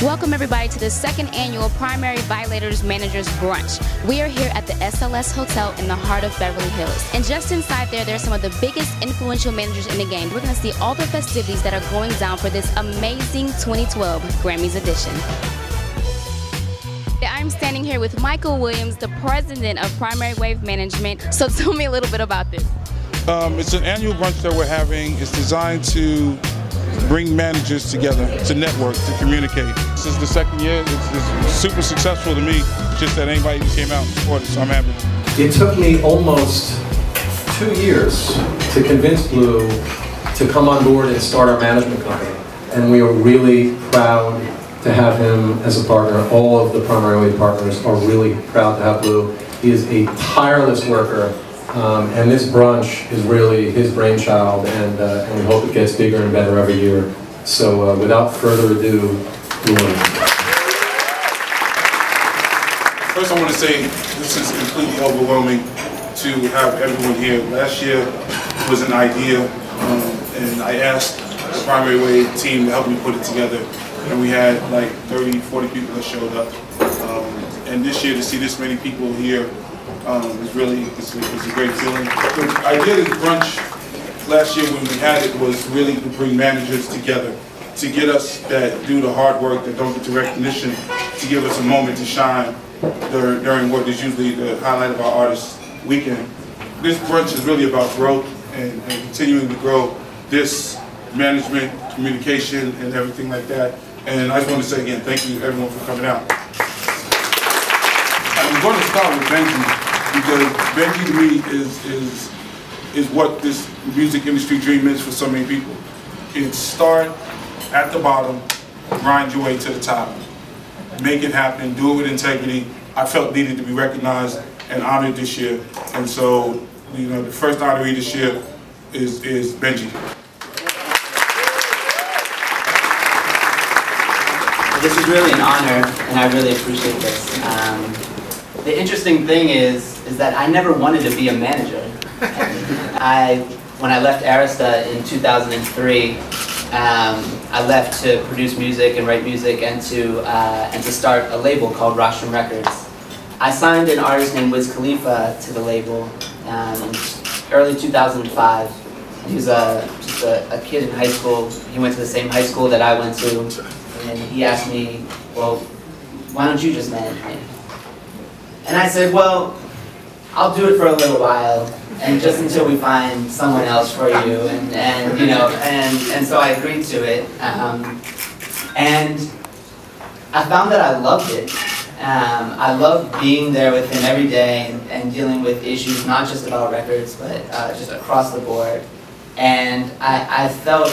Welcome everybody to the second annual Primary Violators Managers Brunch. We are here at the SLS Hotel in the heart of Beverly Hills. And just inside there are some of the biggest influential managers in the game. We're going to see all the festivities that are going down for this amazing 2012 Grammys edition. I'm standing here with Michael Williams, the president of Primary Wave Management. So tell me a little bit about this. It's an annual brunch that we're having. It's designed to bring managers together, to network, to communicate. This is the second year. It's super successful to me, just that anybody came out and supported, so I'm happy. It took me almost 2 years to convince Blue to come on board and start our management company. And we are really proud to have him as a partner. All of the Primary Wave partners are really proud to have Blue. He is a tireless worker. And this brunch is really his brainchild, and we hope it gets bigger and better every year. So without further ado, Blue. First I want to say this is completely overwhelming to have everyone here. Last year was an idea, and I asked the Primary Wave team to help me put it together. And we had like 30, 40 people that showed up. And this year to see this many people here, it's a great feeling. The idea of the brunch last year when we had it was really to bring managers together, to get us that do the hard work, that don't get the recognition, to give us a moment to shine during what is usually the highlight of our artist weekend. This brunch is really about growth and continuing to grow this management, communication, and everything like that. And I just want to say again, thank you everyone for coming out. I'm going to start with Benji, because Benji to me is what this music industry dream is for so many people. It's start at the bottom, grind your way to the top, make it happen, do it with integrity. I felt needed to be recognized and honored this year, and so the first honoree this year is Benji. This is really an honor, and I really appreciate this. The interesting thing is that I never wanted to be a manager. When I left Arista in 2003, I left to produce music and write music and to start a label called Rostrum Records. I signed an artist named Wiz Khalifa to the label in early 2005. He was just a kid in high school. He went to the same high school that I went to, and he asked me, well, why don't you just manage me? And I said, well, I'll do it for a little while, and just until we find someone else for you, and so I agreed to it, and I found that I loved it. I loved being there with him every day and dealing with issues not just about records, but just across the board. And I felt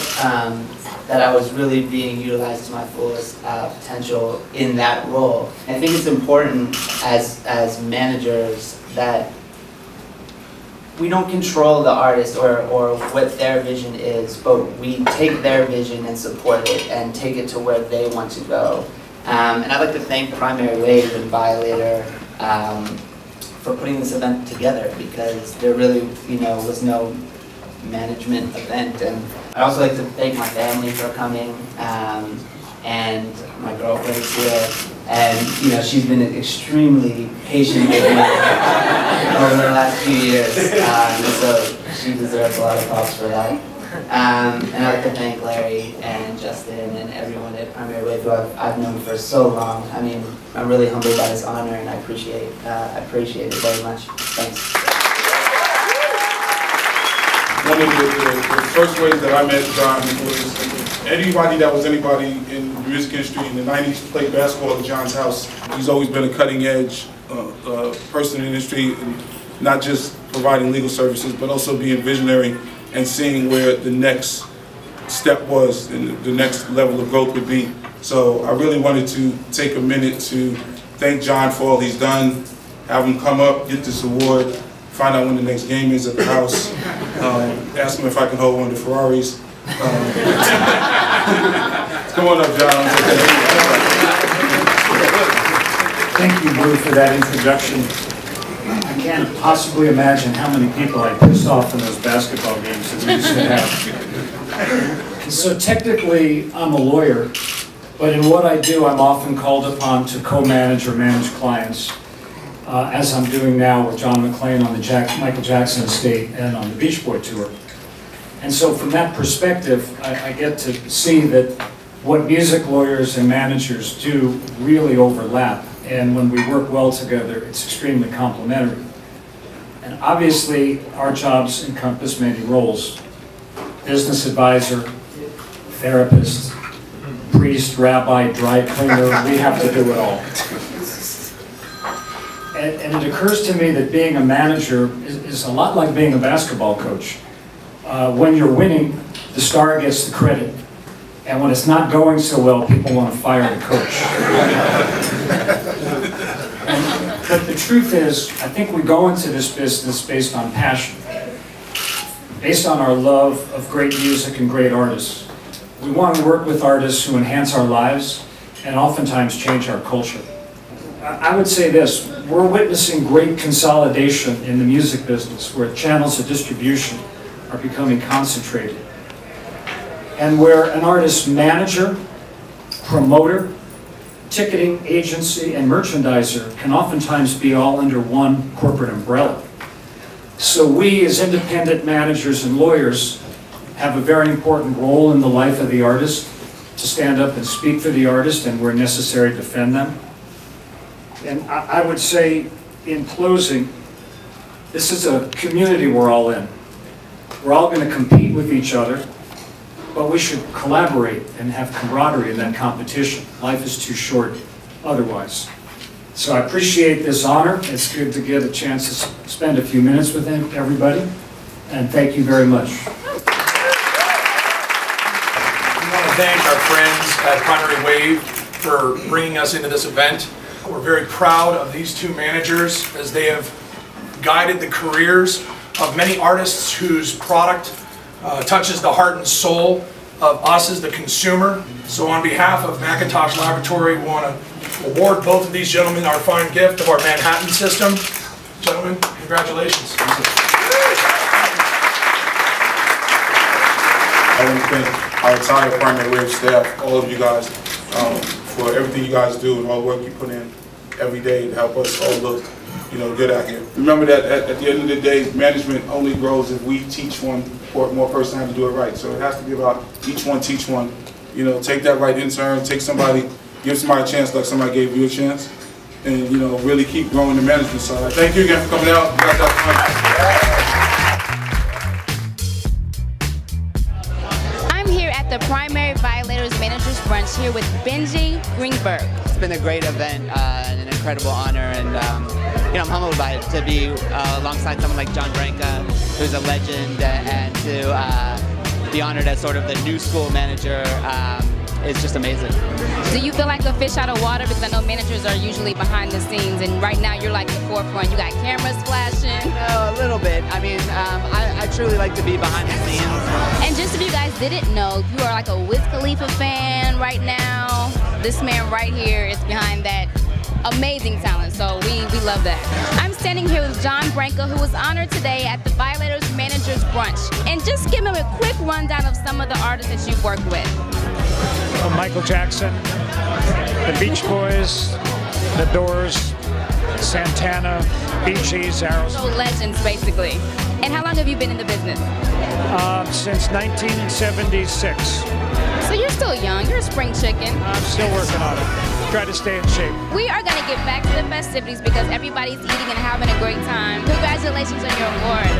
that I was really being utilized to my fullest potential in that role. I think it's important as managers that we don't control the artist or what their vision is, but we take their vision and support it and take it to where they want to go. And I'd like to thank Primary Wave and Violator for putting this event together, because there really was no management event. And I'd also like to thank my family for coming, and my girlfriend is here, and she's been extremely patient with me over the last few years, so she deserves a lot of props for that. And I'd like to thank Larry and Justin and everyone at Primary Wave who I've known for so long. I mean, I'm really humbled by this honor, and I appreciate it very much. Thanks. One of the first ways that I met John was anybody in the music industry in the 90s played basketball at John's house. He's always been a cutting edge person in the industry, and not just providing legal services, but also being visionary and seeing where the next step was and the next level of growth would be. So I really wanted to take a minute to thank John for all he's done, have him come up, get this award, find out when the next game is at the house, ask him if I can hold one of the Ferraris. Come on up, John. Thank you, Blue, for that introduction. I can't possibly imagine how many people I pissed off in those basketball games that we used to have. So technically, I'm a lawyer, but in what I do, I'm often called upon to co-manage or manage clients, as I'm doing now with John McClane on the Michael Jackson estate and on the Beach Boy tour. And so from that perspective, I get to see that what music lawyers and managers do really overlap. And when we work well together, it's extremely complementary. And obviously, our jobs encompass many roles. Business advisor, therapist, priest, rabbi, dry cleaner, we have to do it all. And it occurs to me that being a manager is a lot like being a basketball coach. When you're winning, the star gets the credit. And when it's not going so well, people want to fire the coach. But the truth is, I think we go into this business based on passion, based on our love of great music and great artists. We want to work with artists who enhance our lives and oftentimes change our culture. I would say this, we're witnessing great consolidation in the music business where channels of distribution are becoming concentrated. And where an artist's manager, promoter, ticketing agency, and merchandiser can oftentimes be all under one corporate umbrella. So we, as independent managers and lawyers, have a very important role in the life of the artist to stand up and speak for the artist and, where necessary, defend them. And I would say, in closing, this is a community we're all in. We're all going to compete with each other, but we should collaborate and have camaraderie in that competition. Life is too short otherwise. So I appreciate this honor. It's good to get a chance to spend a few minutes with everybody, and thank you very much. We want to thank our friends at Primary Wave for bringing us into this event. We're very proud of these two managers as they have guided the careers of many artists whose product touches the heart and soul of us as the consumer. So on behalf of McIntosh Laboratory, we want to award both of these gentlemen our fine gift of our Manhattan system. Gentlemen, congratulations. I want to thank our entire Primary Wave staff, all of you guys, for everything you guys do and all the work you put in every day to help us all look, good out here. Remember that at the end of the day, management only grows if we teach one more person how to do it right. So it has to be about each one teach one. Take that right intern, give somebody a chance like somebody gave you a chance, and really keep growing the management side. Thank you again for coming out. You guys have fun. I'm here at the Primary Violators Managers Brunch here with Benji Greenberg. It's been a great event, an incredible honor, and I'm humbled by it to be alongside someone like John Branca, who's a legend, and to be honored as sort of the new school manager is just amazing. Do you feel like a fish out of water? Because I know managers are usually behind the scenes, and right now you're like the forefront. You got cameras flashing. A little bit. I mean, I truly like to be behind the scenes. And just if you guys didn't know, you are like a Wiz Khalifa fan right now. This man right here is behind that amazing talent, so we love that. I'm standing here with John Branca, who was honored today at the Violators Managers Brunch. And just give him a quick rundown of some of the artists that you've worked with. Michael Jackson, the Beach Boys, the Doors, Santana, Bee Gees, Aerosmith. So legends, basically. And how long have you been in the business? Since 1976. So you're still young. You're a spring chicken. I'm still working on it. Try to stay in shape. We are going to get back to the festivities because everybody's eating and having a great time. Congratulations on your award.